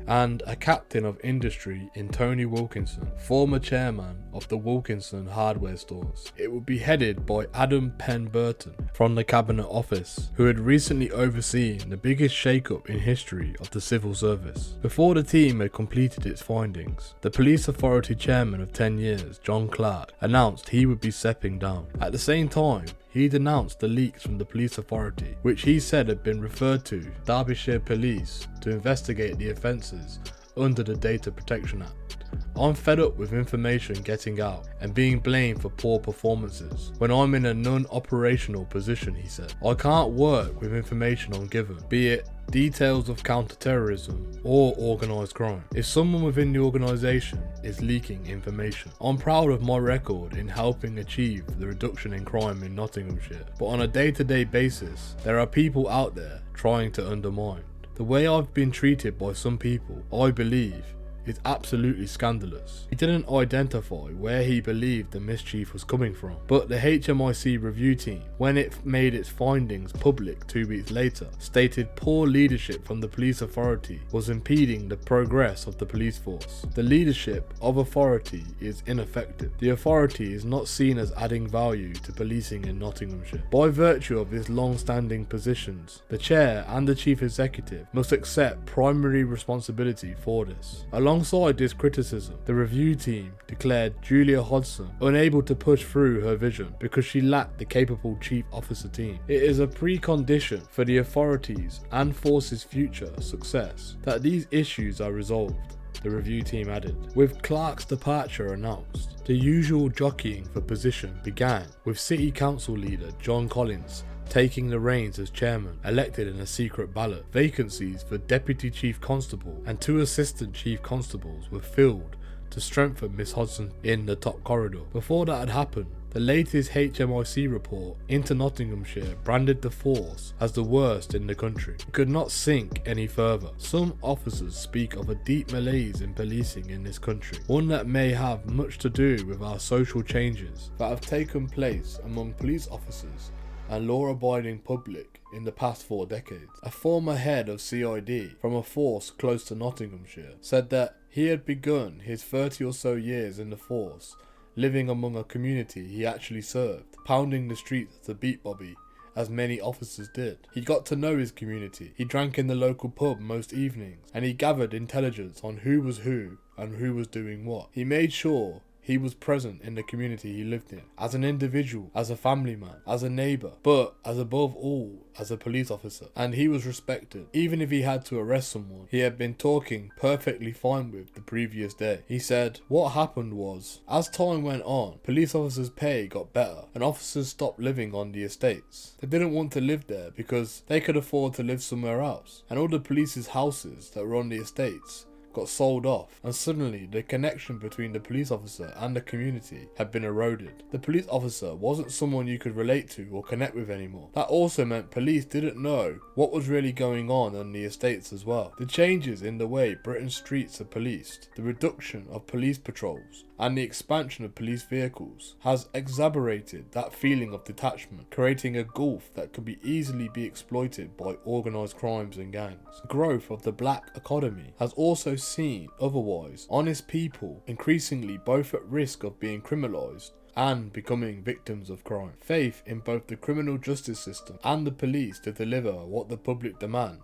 Speaker 1: and a captain of industry in Tony Wilkinson, former chairman of the Wilkinson hardware stores. It would be headed by Adam Penn-Burton from the Cabinet Office, who had recently overseen the biggest shake-up in history of the civil service. Before the team had completed its findings, the police authority chairman of 10 years, John Clark, announced he would be stepping down. At the same time, he denounced the leaks from the police authority, which he said had been referred to Derbyshire Police to investigate the offences under the Data Protection Act. I'm fed up with information getting out and being blamed for poor performances when I'm in a non-operational position, he said. I can't work with information I'm given, be it details of counter-terrorism or organised crime, if someone within the organisation is leaking information. I'm proud of my record in helping achieve the reduction in crime in Nottinghamshire, but on a day-to-day basis, there are people out there trying to undermine. The way I've been treated by some people, I believe, is absolutely scandalous. He didn't identify where he believed the mischief was coming from, but the HMIC review team, when it made its findings public 2 weeks later, stated poor leadership from the police authority was impeding the progress of the police force. The leadership of authority is ineffective. The authority is not seen as adding value to policing in Nottinghamshire. By virtue of his long-standing positions, the chair and the chief executive must accept primary responsibility for this. Alongside this criticism, the review team declared Julia Hodgson unable to push through her vision because she lacked the capable chief officer team. It is a precondition for the authorities and force's future success that these issues are resolved, the review team added. With Clark's departure announced, the usual jockeying for position began, with City Council leader John Collins taking the reins as chairman, elected in a secret ballot. Vacancies for Deputy Chief Constable and 2 Assistant Chief Constables were filled to strengthen Miss Hodgson in the top corridor. Before that had happened, the latest HMIC report into Nottinghamshire branded the force as the worst in the country. It could not sink any further. Some officers speak of a deep malaise in policing in this country, one that may have much to do with our social changes that have taken place among police officers and law-abiding public in the past 4 decades. A former head of CID from a force close to Nottinghamshire said that he had begun his 30 or so years in the force living among a community he actually served, pounding the streets as a beat bobby, as many officers did. He got to know his community, he drank in the local pub most evenings, and he gathered intelligence on who was who and who was doing what. He made sure he was present in the community he lived in, as an individual, as a family man, as a neighbour, but as above all, as a police officer. And he was respected. Even if he had to arrest someone he had been talking perfectly fine with the previous day. He said, what happened was, as time went on, police officers' pay got better and officers stopped living on the estates. They didn't want to live there because they could afford to live somewhere else. And all the police's houses that were on the estates got sold off, and suddenly the connection between the police officer and the community had been eroded. The police officer wasn't someone you could relate to or connect with anymore. That also meant police didn't know what was really going on the estates as well. The changes in the way Britain's streets are policed, the reduction of police patrols, and the expansion of police vehicles has exacerbated that feeling of detachment, creating a gulf that could easily be exploited by organised crimes and gangs. The growth of the black economy has also seen otherwise honest people increasingly both at risk of being criminalised and becoming victims of crime. Faith in both the criminal justice system and the police to deliver what the public demand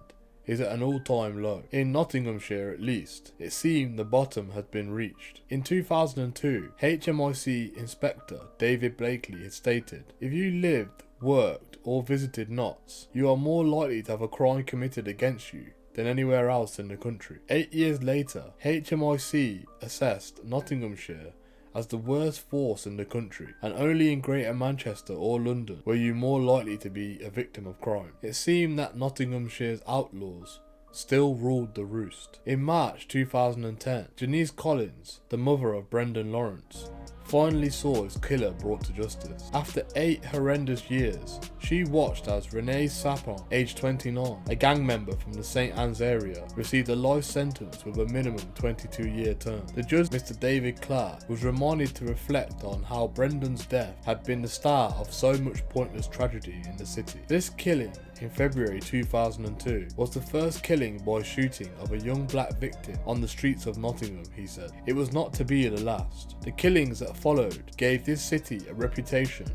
Speaker 1: is at an all-time low. In Nottinghamshire at least, it seemed the bottom had been reached. In 2002, HMIC Inspector David Blakely had stated, if you lived, worked or visited Notts, you are more likely to have a crime committed against you than anywhere else in the country. 8 years later, HMIC assessed Nottinghamshire as the worst force in the country, and only in Greater Manchester or London were you more likely to be a victim of crime. It seemed that Nottinghamshire's outlaws still ruled the roost. In March 2010, Janice Collins, the mother of Brendan Lawrence, finally saw his killer brought to justice. After 8 horrendous years, she watched as Renee Sapon, aged 29, a gang member from the St Anne's area, received a life sentence with a minimum 22-year term. The judge, Mr. David Clark, was reminded to reflect on how Brendan's death had been the start of so much pointless tragedy in the city. This killing in February 2002 was the first killing by shooting of a young black victim on the streets of Nottingham, he said. It was not to be the last. The killings that followed gave this city a reputation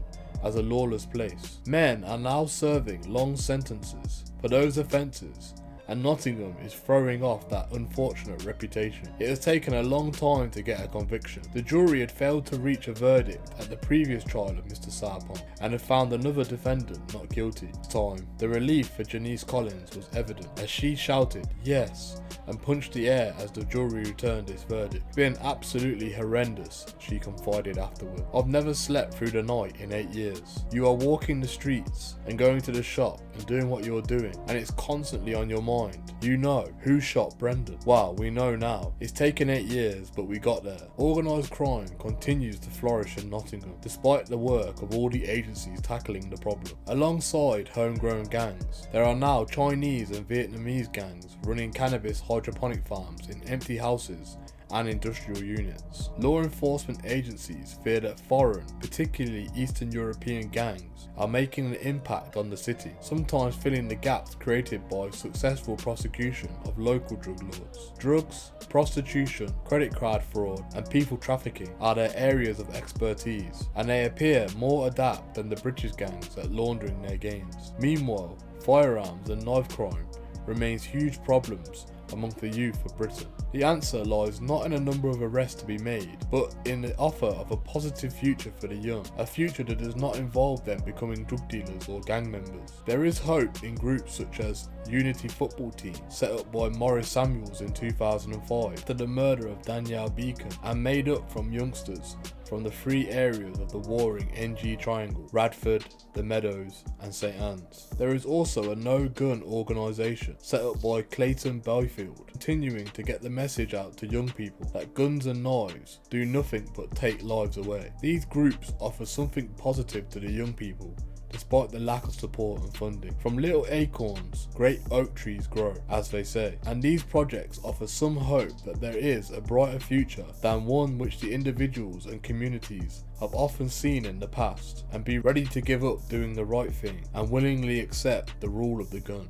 Speaker 1: as a lawless place. Men are now serving long sentences for those offences, and Nottingham is throwing off that unfortunate reputation. It has taken a long time to get a conviction. The jury had failed to reach a verdict at the previous trial of Mr. Sarpong and had found another defendant not guilty. This time, the relief for Janice Collins was evident as she shouted "yes" and punched the air as the jury returned its verdict. "It's been absolutely horrendous," she confided afterward. "I've never slept through the night in 8 years. You are walking the streets and going to the shop and doing what you're doing, and it's constantly on your mind. You know who shot Brendan. Well, we know now. It's taken 8 years, but we got there." Organised crime continues to flourish in Nottingham, despite the work of all the agencies tackling the problem. Alongside homegrown gangs, there are now Chinese and Vietnamese gangs running cannabis hydroponic farms in empty houses and industrial units. Law enforcement agencies fear that foreign, particularly Eastern European gangs, are making an impact on the city, sometimes filling the gaps created by successful prosecution of local drug lords. Drugs, prostitution, credit card fraud, and people trafficking are their areas of expertise, and they appear more adept than the British gangs at laundering their gains. Meanwhile, firearms and knife crime remains huge problems among the youth of Britain. The answer lies not in a number of arrests to be made, but in the offer of a positive future for the young, a future that does not involve them becoming drug dealers or gang members. There is hope in groups such as Unity Football Team, set up by Maurice Samuels in 2005 after the murder of Danielle Beacon, and made up from youngsters from the three areas of the warring NG Triangle: Radford, the Meadows and St Anne's. There is also a no-gun organisation set up by Clayton Byfield, continuing to get the message out to young people that guns and knives do nothing but take lives away. These groups offer something positive to the young people, despite the lack of support and funding. From little acorns, great oak trees grow, as they say, and these projects offer some hope that there is a brighter future than one which the individuals and communities have often seen in the past, and be ready to give up doing the right thing and willingly accept the rule of the gun.